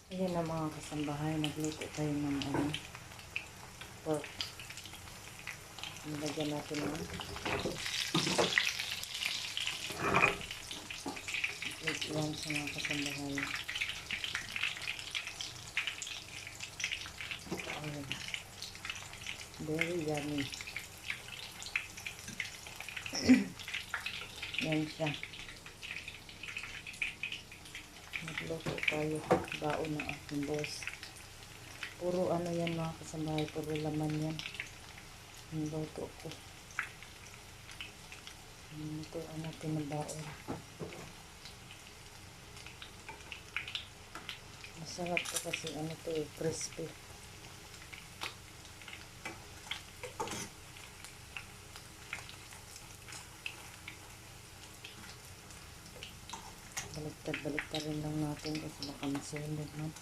Ayan na mga kasambahay, nagluto tayo ng pork. Nilagyan natin ng wait lang sa mga kasambahay. Ayan. Very yummy. Yan siya. Nagluto tayo. Baon ng aking boss. Puro ano yan mga kasambahay. Puro laman yan. Niluto ko. Ito ang natin na baon. Masarap to kasi ano to crispy. Baliktad rin lang natin kasi baka masunog man.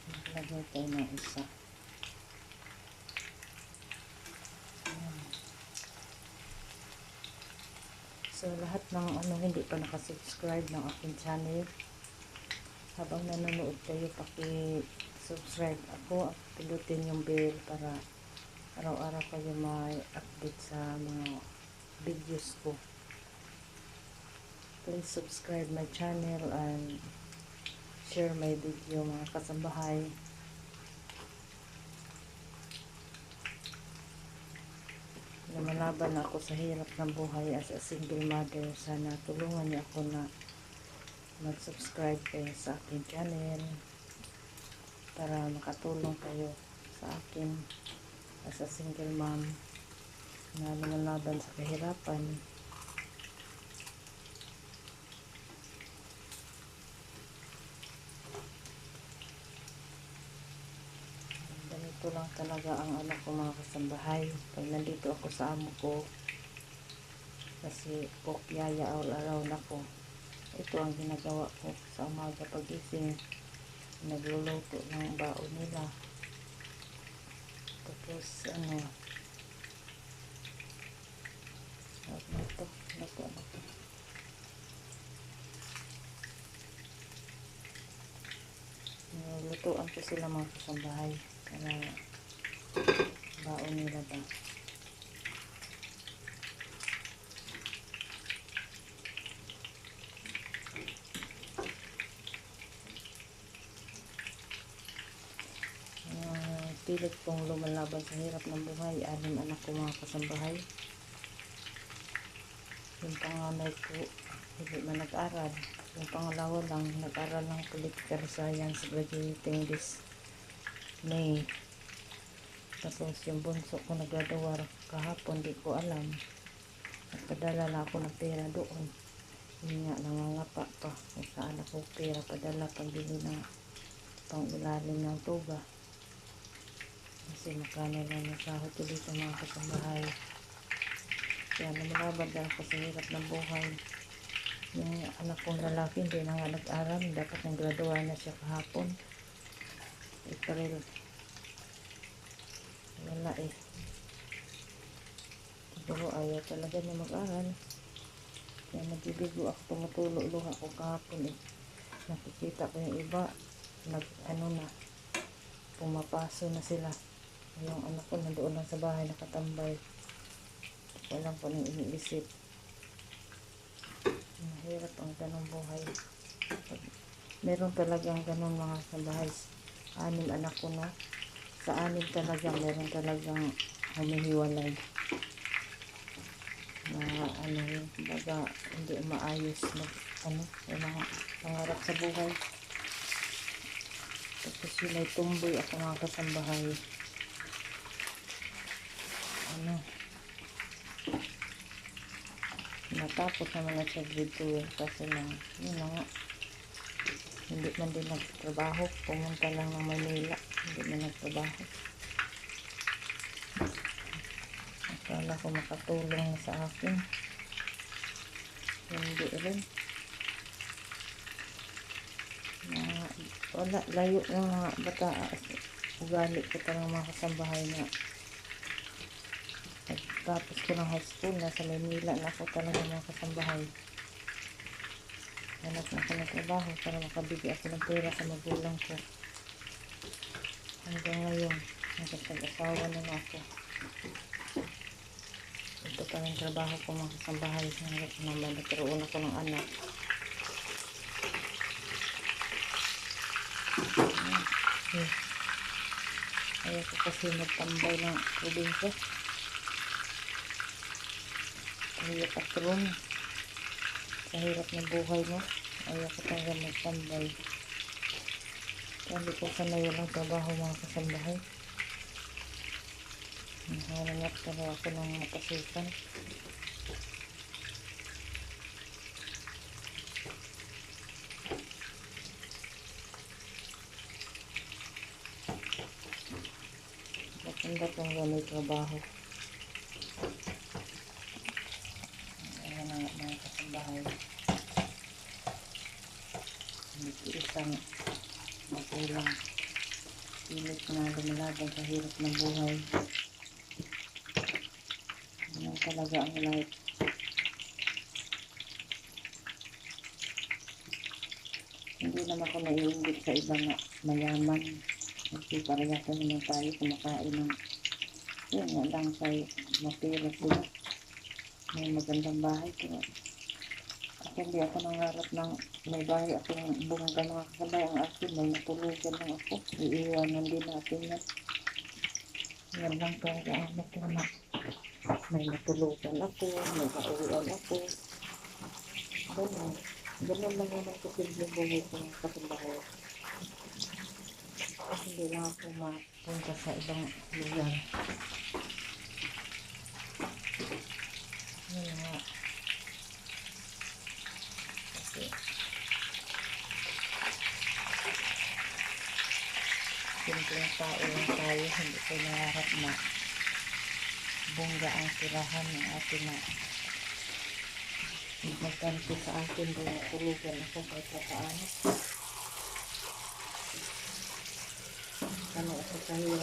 Naglagay tayo ng isa. So lahat ng hindi pa nakasubscribe ng aking channel, habang nanonood kayo, paki-subscribe ako at pindutin yung bell para araw-araw kayo may update sa mga videos ko. Please subscribe my channel and share my video mga kasambahay. Lumalaban ako sa hirap ng buhay as a single mother. Sana tulungan niyo ako na mag-subscribe kayo sa aking channel para makatulong kayo sa akin as a single mom na lumalaban sa kahirapan. Ganito lang talaga ang anak ko mga kasambahay. Pag nandito ako sa amo ko, kasi yaya all around ako, ito ang ginagawa ko sa umaga pagising. Nagluluto ng baon nila. Tapos luto na to. Lutuan ko sila mga kasambahay para baon nila ba. Pilit kong lumalaban sa hirap ng buhay. 6 anak ko mga kasambahay. Yung panganay ko hindi man nag-aral. Yung pangalawa lang nag-aral ng political science, graduating this May. Tapos yung bunso ko nagdadawar kahapon, di ko alam. Nagpadala na ako ng pera doon. Yun nga, nangangapa pa kung saan ako pera padala pambili ng pang-ilalim ng tuba. Kasi makano lang yung sahod ko dito mga kasambahay. Kaya lumalaban din ako sa hirap ng buhay. Yung anak kong lalaki hindi na nga nag-aral. Dapat nang-graduate na siya kahapon. April. Wala siguro ayaw talaga niya mag-aral. Kaya nagbibigo ako, tumutulog ako kahapon Nakikita ko yung iba pumapaso na sila. Yung anak ko nandoon lang sa bahay nakatambay. Walang po nang iniisip. Mahirap ang ganong buhay. Meron talagang ganon mga kasambahay. 6 anak ko na. Sa 6 talagang meron talagang humihiwalay. Na yung baga hindi maayos yung mga pangarap sa buhay. Tapos yun ay tumboy ako mga kasambahay. Natapos naman na siya grade 2 kasi lang yun na nga, hindi man din nagtrabaho. Pumunta lang ng Manila, hindi man nagtrabaho. Akala ko makatulong na sa akin, hindi rin. Wala, layo ng mga bata. Ugali ko talagang mga kasambahay na tapos ko ng high school, nasa Manila na ako talaga mga kasambahay. Hanap na ako ng trabaho para makabigay ako ng pera sa magulang ko. Hanggang ngayon, nagkasag-asawa na ako. Ito pa ng trabaho ko mga kasambahay. Hanggang naman nagkaroon ako ng anak. Ayaw ko kasi magtambay ng probinsya. Ayaw patron. Sa hirap ng buhay mo, ayaw ko talaga magtambay. Hindi ko sanay walang trabaho mga kasambahay. Hanap talaga ako ng matasukan. Maganda kung may trabaho. Ayan na nga mga kasambahay. Isang magulang pilit na lumalaban sa hirap ng buhay. Yan talaga ang life. Hindi naman ako naiinggit sa iba na mayaman. Kasi parehas naman tayo kumakain ng yun nga lang sa mapira sila. May magandang bahay. Pero ako hindi ako nangarap ng may bahay akong bungga mga kasabay. Ang akin may natulugan lang ako. Iiwanan din natin yan. Yan lang talaga ang matuna. May natulugan ako, may mauwian ako. Ganun. Ganun lang naman ko pinagbubuhay ko ng kasambahay. Hindi lang ako mapunta sa ibang lugar. Yun nga. Kasi simpleng tao lang tayo. Hindi ko nangarap na bongga ang tirahan ng atin na magkanto sa akin doon natulugan ako kahit paano. Ano ako sa hirap.